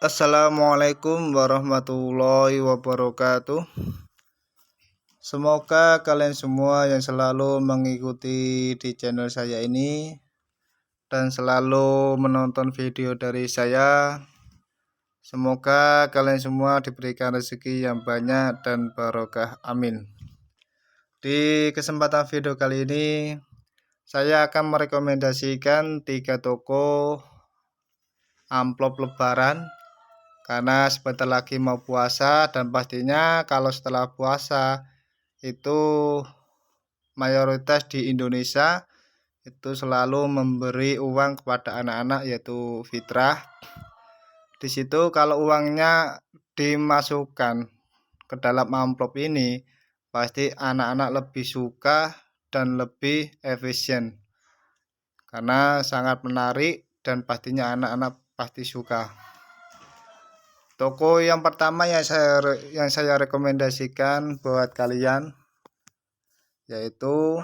Assalamualaikum warahmatullahi wabarakatuh. Semoga kalian semua yang selalu mengikuti di channel saya ini dan selalu menonton video dari saya. Semoga kalian semua diberikan rezeki yang banyak dan barokah, amin. Di kesempatan video kali ini saya akan merekomendasikan 3 toko amplop lebaran, karena sebentar lagi mau puasa dan pastinya kalau setelah puasa itu mayoritas di Indonesia itu selalu memberi uang kepada anak-anak, yaitu fitrah. Di situ kalau uangnya dimasukkan ke dalam amplop ini, pasti anak-anak lebih suka dan lebih efisien karena sangat menarik dan pastinya anak-anak pasti suka. Toko yang pertama yang saya rekomendasikan buat kalian yaitu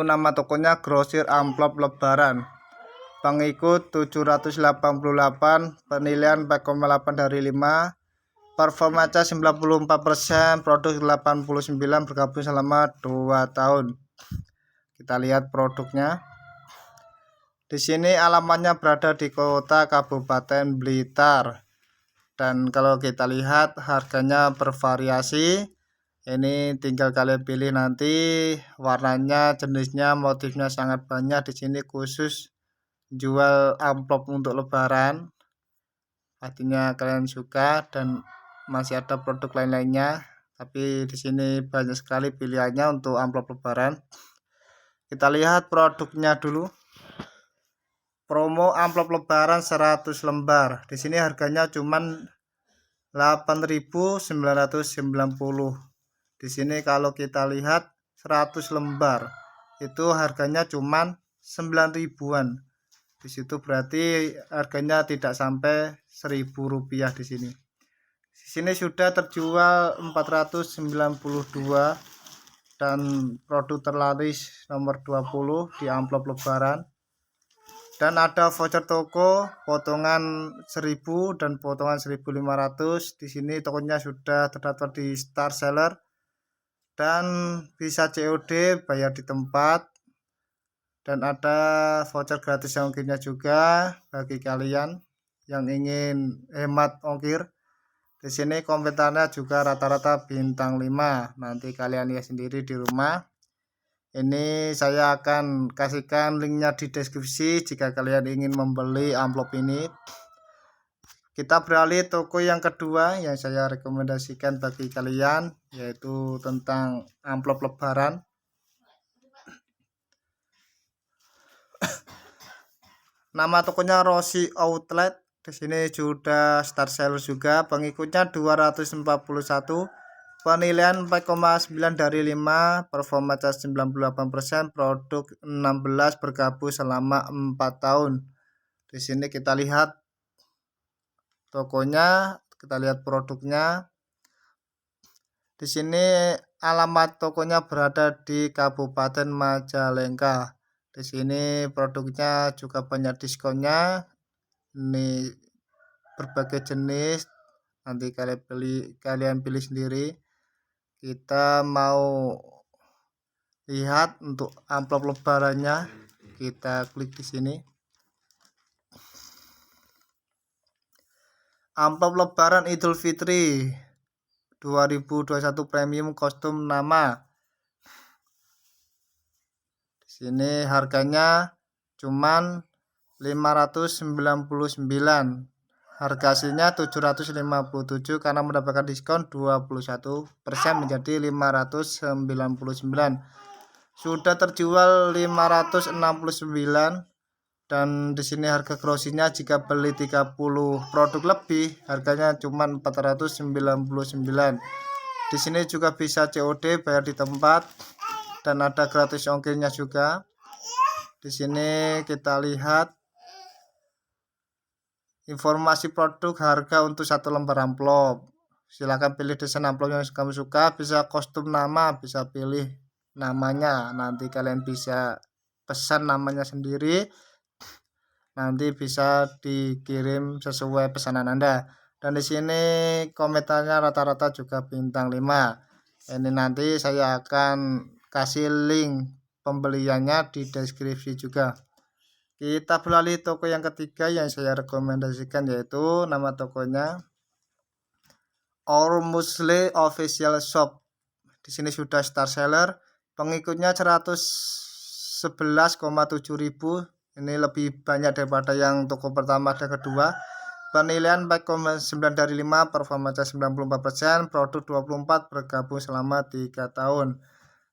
nama tokonya Grosir Amplop Lebaran. Pengikut 788, penilaian 4,8 dari 5, performa cas 94%, produk 89, bergabung selama 2 tahun. Kita lihat produknya. Di sini alamatnya berada di kota Kabupaten Blitar. Dan kalau kita lihat harganya bervariasi. Ini tinggal kalian pilih nanti warnanya, jenisnya, motifnya sangat banyak. Di sini khusus jual amplop untuk lebaran. Pastinya kalian suka dan masih ada produk lain-lainnya. Tapi di sini banyak sekali pilihannya untuk amplop lebaran. Kita lihat produknya dulu. Promo amplop lebaran 100 lembar. Di sini harganya cuman 8.990. Di sini kalau kita lihat 100 lembar itu harganya cuman 9 ribuan. Di situ berarti harganya tidak sampai 1.000 rupiah di sini. Di sini sudah terjual 492 dan produk terlaris nomor 20 di amplop lebaran. Dan ada voucher toko potongan 1.000 dan potongan 1.500. Di sini tokonya sudah terdaftar di Star Seller dan bisa COD, bayar di tempat. Dan ada voucher gratis ongkirnya juga bagi kalian yang ingin hemat ongkir. Di sini komentarnya juga rata-rata bintang 5. Nanti kalian lihat sendiri di rumah. Ini saya akan kasihkan linknya di deskripsi jika kalian ingin membeli amplop ini. Kita beralih toko yang kedua yang saya rekomendasikan bagi kalian, yaitu tentang amplop lebaran. Nama tokonya Rossi Outlet. Di sini sudah Star Seller juga, pengikutnya 241. Penilaian 4,9 dari 5, performa cas 98%, produk 16, bergabung selama 4 tahun. Di sini kita lihat tokonya, kita lihat produknya. Di sini alamat tokonya berada di Kabupaten Majalengka. Di sini produknya juga banyak diskonnya. Ini berbagai jenis. Nanti kalian pilih sendiri. Kita mau lihat untuk amplop lebarannya. Kita klik di sini. Amplop lebaran Idul Fitri 2021 premium kostum nama. Di sini harganya cuman 599. Harga aslinya 757 karena mendapatkan diskon 21% menjadi 599. Sudah terjual 569 dan di sini harga grosinya jika beli 30 produk lebih harganya cuma 499. Di sini juga bisa COD, bayar di tempat dan ada gratis ongkirnya juga. Di sini kita lihat informasi produk, harga untuk 1 lembar amplop. Silahkan pilih desain amplop yang kamu suka, bisa kostum nama, bisa pilih namanya. Nanti kalian bisa pesan namanya sendiri. nanti bisa dikirim sesuai pesanan Anda. Dan di sini komentarnya rata-rata juga bintang 5. Ini nanti saya akan kasih link pembeliannya di deskripsi juga. Kita beralih toko yang ketiga yang saya rekomendasikan, yaitu nama tokonya Our Musli Official Shop. Di sini sudah star seller, pengikutnya 111,7 ribu. Ini lebih banyak daripada yang toko pertama dan kedua. Penilaian 4,9 dari 5, performa 94%, produk 24, bergabung selama 3 tahun.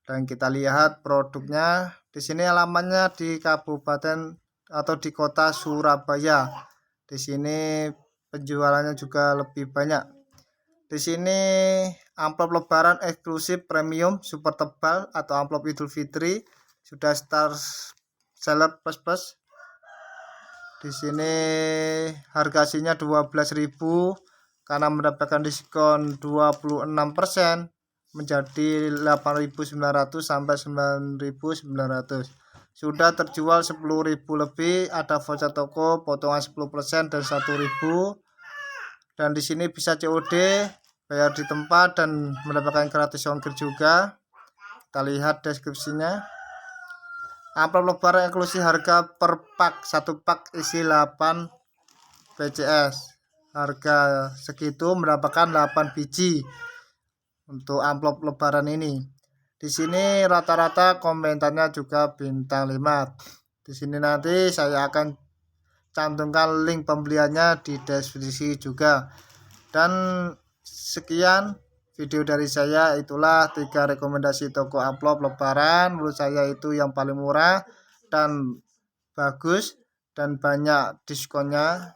Dan kita lihat produknya. Di sini alamannya di Kabupaten atau di Kota Surabaya. Di sini penjualannya juga lebih banyak. Di sini amplop lebaran eksklusif premium super tebal atau amplop Idul Fitri sudah star seller plus. Di sini harga aslinya 12.000 karena mendapatkan diskon 26% menjadi 8.900 sampai 9.900. Sudah terjual 10.000 lebih, ada voucher toko potongan 10% dan 1.000. Dan di sini bisa COD, bayar di tempat dan mendapatkan gratis ongkir juga. Kita lihat deskripsinya. Amplop lebaran eksklusif harga per pak, 1 pak isi 8 PCS. Harga segitu mendapatkan 8 biji untuk amplop lebaran ini. Di sini rata-rata komentarnya juga bintang 5. Di sini nanti saya akan cantumkan link pembeliannya di deskripsi juga. Dan sekian video dari saya, itulah 3 rekomendasi toko amplop lebaran. Menurut saya itu yang paling murah dan bagus dan banyak diskonnya.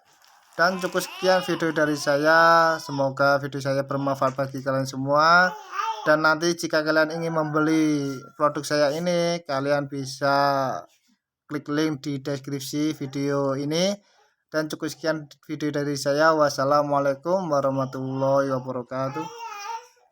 Dan cukup sekian video dari saya, semoga video saya bermanfaat bagi kalian semua. Dan nanti jika kalian ingin membeli produk saya ini, kalian bisa klik link di deskripsi video ini. Dan cukup sekian video dari saya. Wassalamualaikum warahmatullahi wabarakatuh.